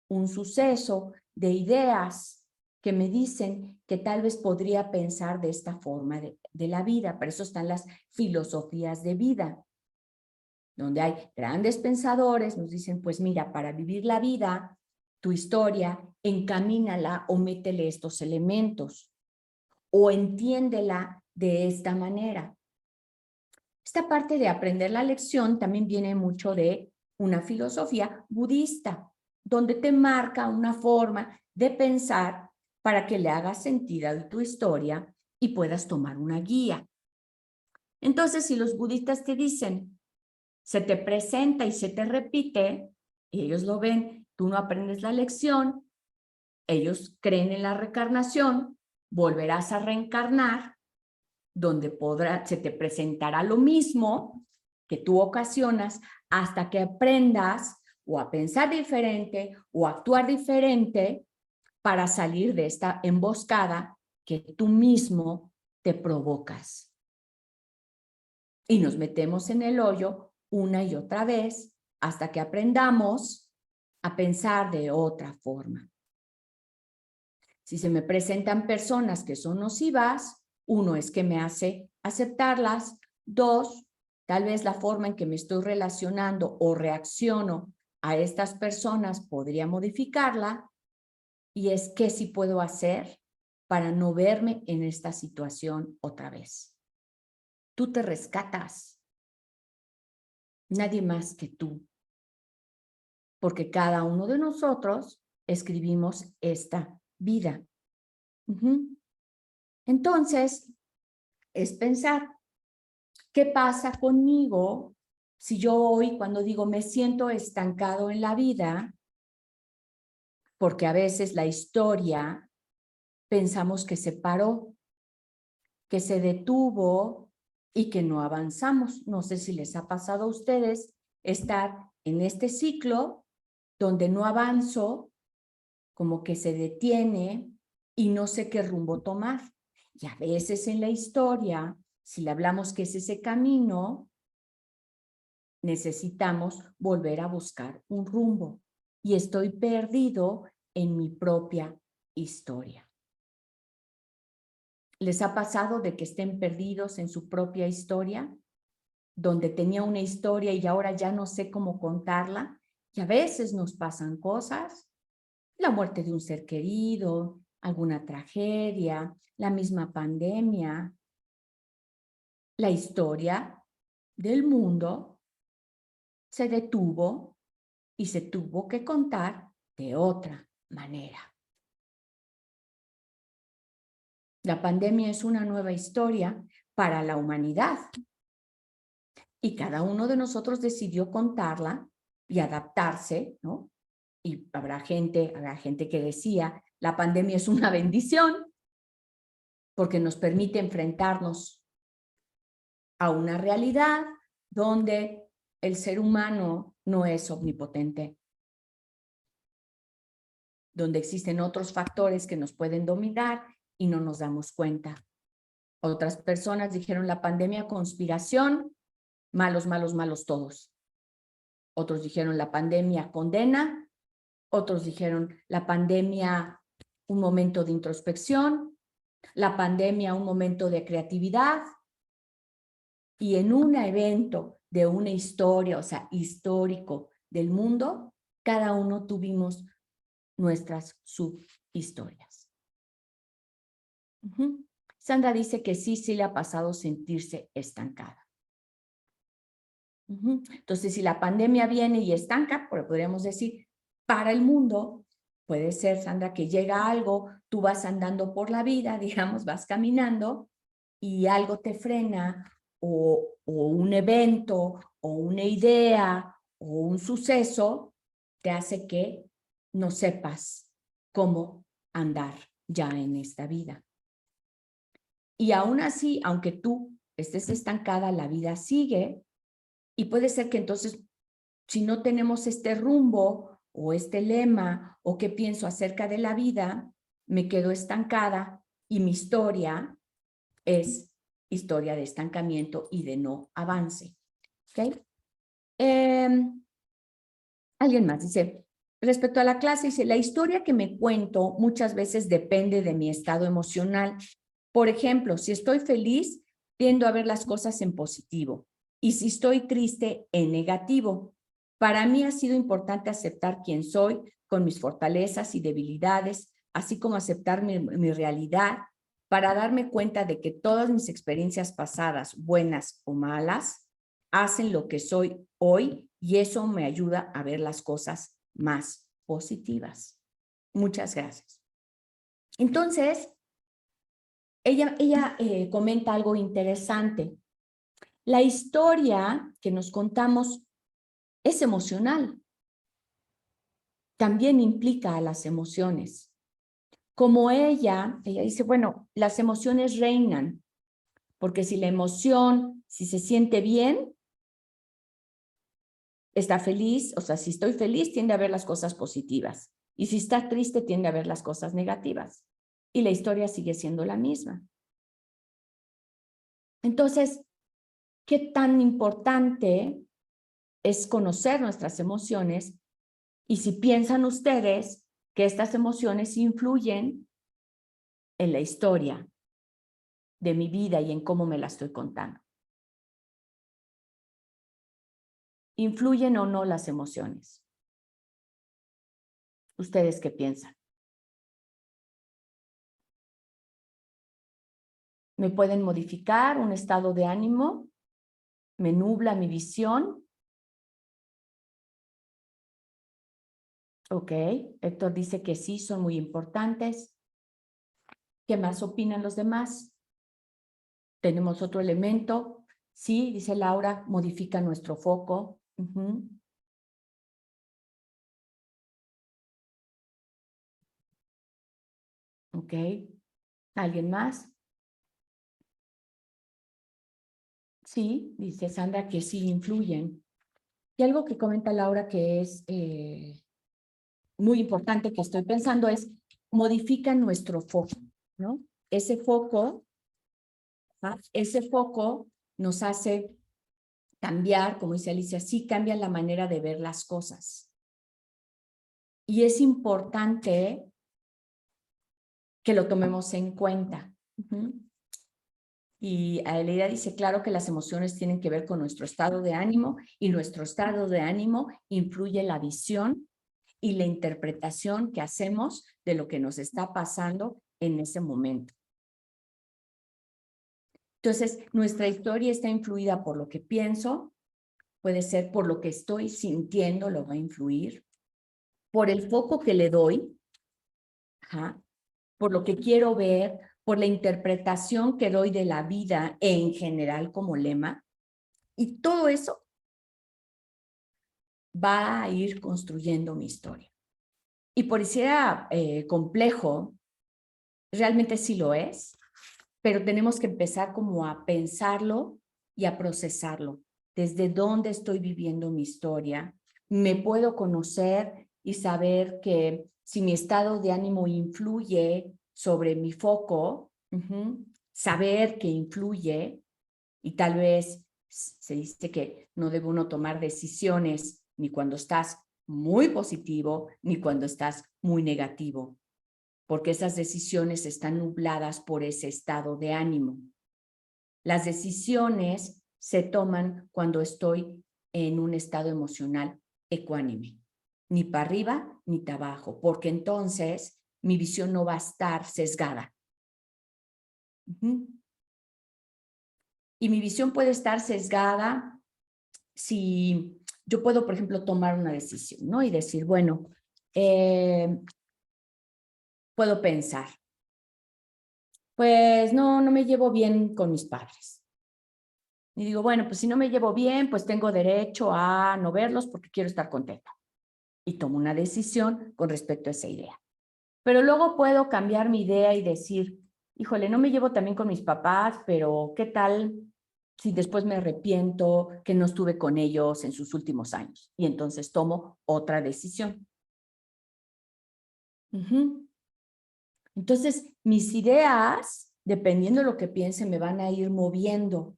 un suceso de ideas que me dicen que tal vez podría pensar de esta forma de la vida. Por eso están las filosofías de vida, donde hay grandes pensadores, nos dicen, pues mira, para vivir la vida, tu historia, encamínala o métele estos elementos, o entiéndela de esta manera. Esta parte de aprender la lección también viene mucho de una filosofía budista, donde te marca una forma de pensar para que le hagas sentido a tu historia y puedas tomar una guía. Entonces, si los budistas te dicen, se te presenta y se te repite, y ellos lo ven, tú no aprendes la lección, ellos creen en la reencarnación, volverás a reencarnar, donde se te presentará lo mismo que tú ocasionas hasta que aprendas o a pensar diferente o a actuar diferente para salir de esta emboscada que tú mismo te provocas. Y nos metemos en el hoyo una y otra vez hasta que aprendamos a pensar de otra forma. Si se me presentan personas que son nocivas, uno es que me hace aceptarlas, dos, tal vez la forma en que me estoy relacionando o reacciono a estas personas podría modificarla, y es qué sí puedo hacer para no verme en esta situación otra vez. Tú te rescatas, nadie más que tú, porque cada uno de nosotros escribimos esta vida. Entonces, es pensar, ¿qué pasa conmigo si yo hoy, cuando digo me siento estancado en la vida? Porque a veces la historia pensamos que se paró, que se detuvo y que no avanzamos. No sé si les ha pasado a ustedes estar en este ciclo donde no avanzo, como que se detiene y no sé qué rumbo tomar. Y a veces en la historia, si le hablamos que es ese camino, necesitamos volver a buscar un rumbo. Y estoy perdido en mi propia historia. ¿Les ha pasado de que estén perdidos en su propia historia? Donde tenía una historia y ahora ya no sé cómo contarla. Y a veces nos pasan cosas, la muerte de un ser querido, alguna tragedia, la misma pandemia, la historia del mundo se detuvo y se tuvo que contar de otra manera. La pandemia es una nueva historia para la humanidad y cada uno de nosotros decidió contarla y adaptarse, ¿no? Y habrá gente que decía, la pandemia es una bendición porque nos permite enfrentarnos a una realidad donde el ser humano no es omnipotente, donde existen otros factores que nos pueden dominar y no nos damos cuenta. Otras personas dijeron la pandemia conspiración, malos, malos, malos todos. Otros dijeron la pandemia condena, otros dijeron la pandemia un momento de introspección, la pandemia un momento de creatividad, y en un evento de una historia, o sea, histórico del mundo, cada uno tuvimos nuestras subhistorias. Sandra dice que sí le ha pasado sentirse estancada. Entonces, si la pandemia viene y estanca, podríamos decir, para el mundo, puede ser, Sandra, que llega algo, tú vas andando por la vida, digamos, vas caminando y algo te frena, o un evento, o una idea, o un suceso, te hace que no sepas cómo andar ya en esta vida. Y aún así, aunque tú estés estancada, la vida sigue, y puede ser que entonces, si no tenemos este rumbo o este lema o qué pienso acerca de la vida, me quedo estancada y mi historia es historia de estancamiento y de no avance. ¿Okay? Alguien más dice, respecto a la clase, dice, la historia que me cuento muchas veces depende de mi estado emocional. Por ejemplo, si estoy feliz, tiendo a ver las cosas en positivo. Y si estoy triste, en negativo. Para mí ha sido importante aceptar quién soy, con mis fortalezas y debilidades, así como aceptar mi realidad, para darme cuenta de que todas mis experiencias pasadas, buenas o malas, hacen lo que soy hoy y eso me ayuda a ver las cosas más positivas. Muchas gracias. Entonces, ella comenta algo interesante. La historia que nos contamos es emocional. También implica a las emociones. Como ella dice, bueno, las emociones reinan, porque si la emoción, si se siente bien, está feliz, o sea, si estoy feliz, tiende a ver las cosas positivas. Y si está triste, tiende a ver las cosas negativas. Y la historia sigue siendo la misma. Entonces, ¿qué tan importante es conocer nuestras emociones? Y si piensan ustedes que estas emociones influyen en la historia de mi vida y en cómo me la estoy contando. ¿Influyen o no las emociones? ¿Ustedes qué piensan? ¿Me pueden modificar un estado de ánimo? ¿Me nubla mi visión? Ok, Héctor dice que sí, son muy importantes. ¿Qué más opinan los demás? Tenemos otro elemento. Sí, dice Laura, modifica nuestro foco. Ok, ¿alguien más? Sí, dice Sandra que sí influyen. Y algo que comenta Laura que es muy importante que estoy pensando es modifica nuestro foco, ¿no? Ese foco nos hace cambiar, como dice Alicia, sí cambia la manera de ver las cosas. Y es importante que lo tomemos en cuenta. Y Aleida dice, claro que las emociones tienen que ver con nuestro estado de ánimo y nuestro estado de ánimo influye la visión y la interpretación que hacemos de lo que nos está pasando en ese momento. Entonces, nuestra historia está influida por lo que pienso, puede ser por lo que estoy sintiendo, lo va a influir, por el foco que le doy, por lo que quiero ver, por la interpretación que doy de la vida en general como lema, y todo eso va a ir construyendo mi historia. Y por si era complejo, realmente sí lo es, pero tenemos que empezar como a pensarlo y a procesarlo. ¿Desde dónde estoy viviendo mi historia? Me puedo conocer y saber que si mi estado de ánimo influye sobre mi foco, saber que influye, y tal vez se dice que no debe uno tomar decisiones ni cuando estás muy positivo, ni cuando estás muy negativo, porque esas decisiones están nubladas por ese estado de ánimo. Las decisiones se toman cuando estoy en un estado emocional ecuánime, ni para arriba ni para abajo, porque entonces mi visión no va a estar sesgada. Y mi visión puede estar sesgada si yo puedo, por ejemplo, tomar una decisión, ¿no? Y decir, bueno, puedo pensar, pues no me llevo bien con mis padres. Y digo, bueno, pues si no me llevo bien, pues tengo derecho a no verlos porque quiero estar contenta. Y tomo una decisión con respecto a esa idea. Pero luego puedo cambiar mi idea y decir, híjole, no me llevo también con mis papás, pero ¿qué tal si después me arrepiento que no estuve con ellos en sus últimos años? Y entonces tomo otra decisión. Entonces, mis ideas, dependiendo de lo que piense, me van a ir moviendo.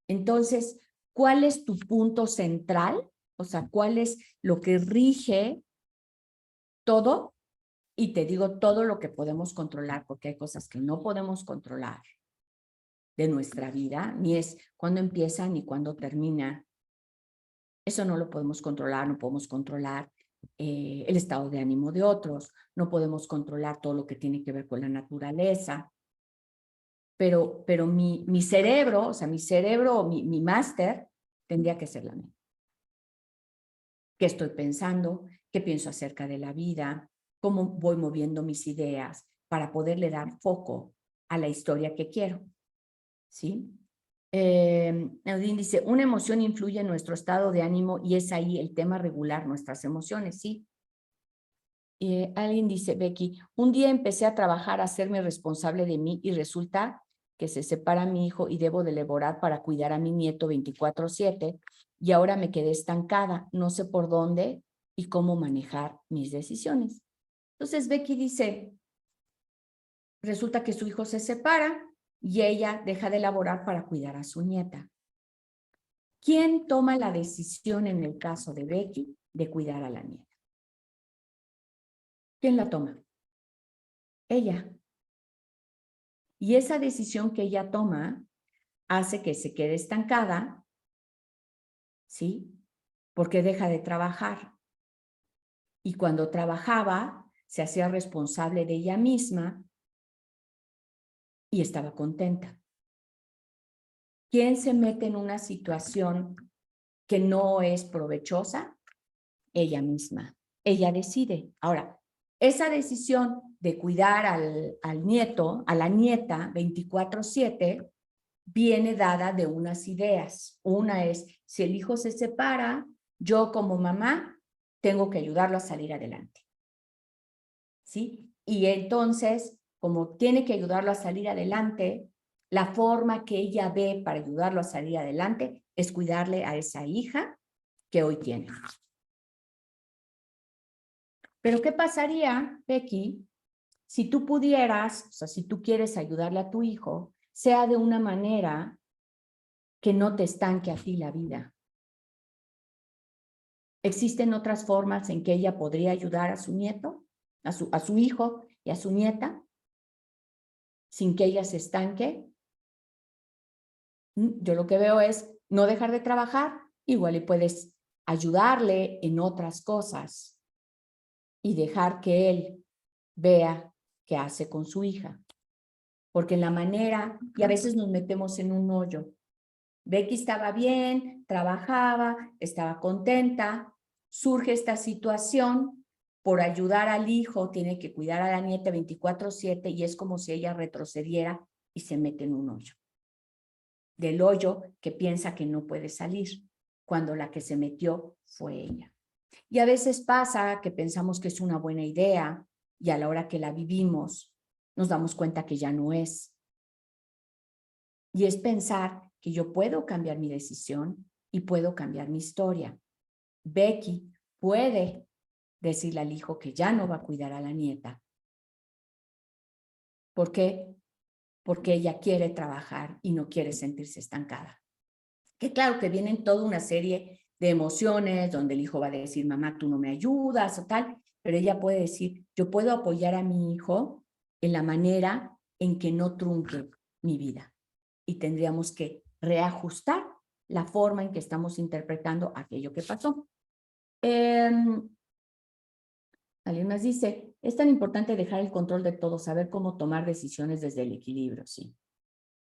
Entonces, ¿cuál es tu punto central? O sea, ¿cuál es lo que rige todo? Y te digo todo lo que podemos controlar, porque hay cosas que no podemos controlar de nuestra vida, ni es cuándo empieza ni cuándo termina. Eso no lo podemos controlar, no podemos controlar el estado de ánimo de otros, no podemos controlar todo lo que tiene que ver con la naturaleza. pero mi cerebro, o sea, mi máster, tendría que ser la mente. ¿Qué estoy pensando? ¿Qué pienso acerca de la vida? ¿Cómo voy moviendo mis ideas para poderle dar foco a la historia que quiero? ¿Sí? Eudine dice, una emoción influye en nuestro estado de ánimo y es ahí el tema regular, nuestras emociones, ¿sí? Alguien dice, Becky, un día empecé a trabajar, a hacerme responsable de mí y resulta que se separa mi hijo y debo de elaborar para cuidar a mi nieto 24/7 y ahora me quedé estancada, no sé por dónde y cómo manejar mis decisiones. Entonces Becky dice, resulta que su hijo se separa y ella deja de elaborar para cuidar a su nieta. ¿Quién toma la decisión en el caso de Becky de cuidar a la nieta? ¿Quién la toma? Ella. Y esa decisión que ella toma hace que se quede estancada, ¿sí? Porque deja de trabajar. Y cuando trabajaba, se hacía responsable de ella misma y estaba contenta. ¿Quién se mete en una situación que no es provechosa? Ella misma. Ella decide. Ahora, esa decisión de cuidar al nieto, a la nieta 24/7, viene dada de unas ideas. Una es, si el hijo se separa, yo como mamá tengo que ayudarlo a salir adelante. ¿Sí? Y entonces, como tiene que ayudarlo a salir adelante, la forma que ella ve para ayudarlo a salir adelante es cuidarle a esa hija que hoy tiene. Pero ¿qué pasaría, Becky, si tú pudieras, o sea, si tú quieres ayudarle a tu hijo, sea de una manera que no te estanque a ti la vida? ¿Existen otras formas en que ella podría ayudar a su nieto, a su hijo y a su nieta, sin que ella se estanque? Yo lo que veo es no dejar de trabajar, igual y puedes ayudarle en otras cosas y dejar que él vea qué hace con su hija. Porque en la manera, y a veces nos metemos en un hoyo. Becky estaba bien, trabajaba, estaba contenta, surge esta situación, por ayudar al hijo, tiene que cuidar a la nieta 24/7 y es como si ella retrocediera y se mete en un hoyo. Del hoyo que piensa que no puede salir, cuando la que se metió fue ella. Y a veces pasa que pensamos que es una buena idea y a la hora que la vivimos nos damos cuenta que ya no es. Y es pensar que yo puedo cambiar mi decisión y puedo cambiar mi historia. Becky puede decirle al hijo que ya no va a cuidar a la nieta. ¿Por qué? Porque ella quiere trabajar y no quiere sentirse estancada. Que claro que vienen toda una serie de emociones donde el hijo va a decir, mamá, tú no me ayudas o tal, pero ella puede decir, yo puedo apoyar a mi hijo en la manera en que no trunque mi vida. Y tendríamos que reajustar la forma en que estamos interpretando aquello que pasó. Alguien más dice, es tan importante dejar el control de todo, saber cómo tomar decisiones desde el equilibrio, sí.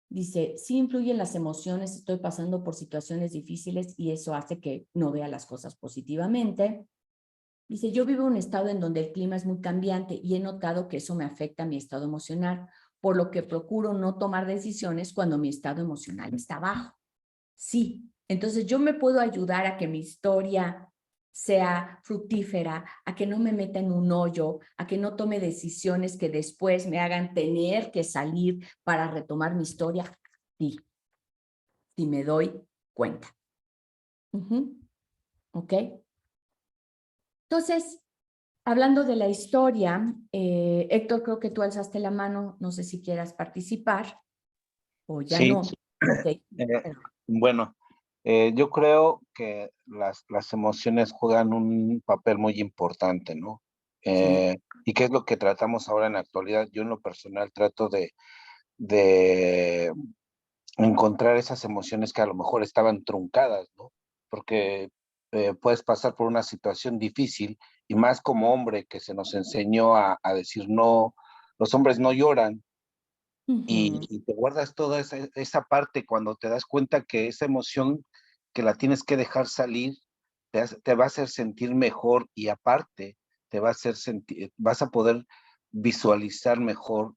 Dice, sí influyen las emociones, estoy pasando por situaciones difíciles y eso hace que no vea las cosas positivamente. Dice, yo vivo en un estado en donde el clima es muy cambiante y he notado que eso me afecta a mi estado emocional, por lo que procuro no tomar decisiones cuando mi estado emocional está bajo. Sí, entonces yo me puedo ayudar a que mi historia sea fructífera, a que no me meta en un hoyo, a que no tome decisiones que después me hagan tener que salir para retomar mi historia. Sí, si me doy cuenta. ¿Ok? Entonces, hablando de la historia, Héctor, creo que tú alzaste la mano, no sé si quieras participar o ya Sí, no. Ok. bueno, yo creo que las emociones juegan un papel muy importante, ¿no? Sí. ¿Y qué es lo que tratamos ahora en la actualidad? Yo en lo personal trato de encontrar esas emociones que a lo mejor estaban truncadas, ¿no? Porque puedes pasar por una situación difícil y más como hombre que se nos enseñó a decir no, los hombres no lloran, y te guardas toda esa parte cuando te das cuenta que esa emoción que la tienes que dejar salir, te va a hacer sentir mejor y aparte te va a hacer sentir, vas a poder visualizar mejor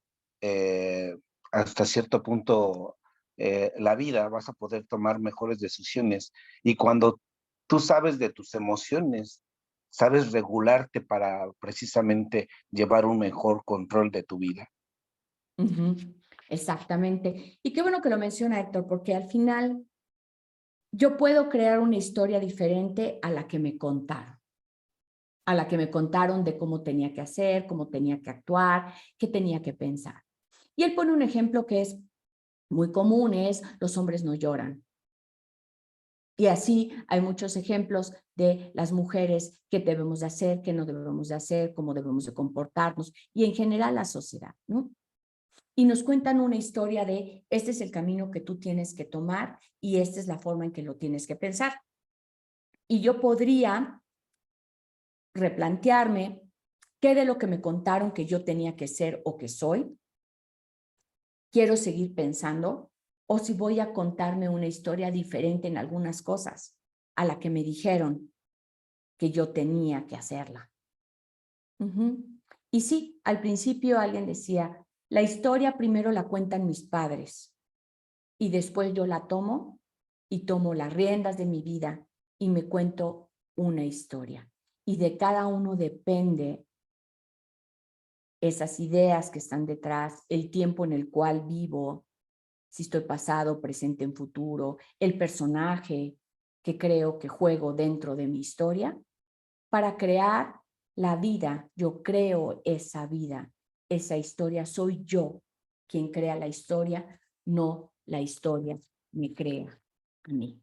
hasta cierto punto la vida, vas a poder tomar mejores decisiones. Y cuando tú sabes de tus emociones, sabes regularte para precisamente llevar un mejor control de tu vida. Exactamente. Y qué bueno que lo menciona Héctor, porque al final yo puedo crear una historia diferente a la que me contaron. A la que me contaron de cómo tenía que hacer, cómo tenía que actuar, qué tenía que pensar. Y él pone un ejemplo que es muy común, es los hombres no lloran. Y así hay muchos ejemplos de las mujeres, qué debemos de hacer, qué no debemos de hacer, cómo debemos de comportarnos y en general la sociedad, ¿no? Y nos cuentan una historia de este es el camino que tú tienes que tomar y esta es la forma en que lo tienes que pensar. Y yo podría replantearme qué de lo que me contaron que yo tenía que ser o que soy, quiero seguir pensando o si voy a contarme una historia diferente en algunas cosas a la que me dijeron que yo tenía que hacerla. Y sí, al principio alguien decía, la historia primero la cuentan mis padres y después yo la tomo y tomo las riendas de mi vida y me cuento una historia. Y de cada uno depende esas ideas que están detrás, el tiempo en el cual vivo, si estoy pasado, presente, en futuro, el personaje que creo que juego dentro de mi historia, para crear la vida. Yo creo esa vida, esa historia. Soy yo quien crea la historia, no la historia me crea a mí.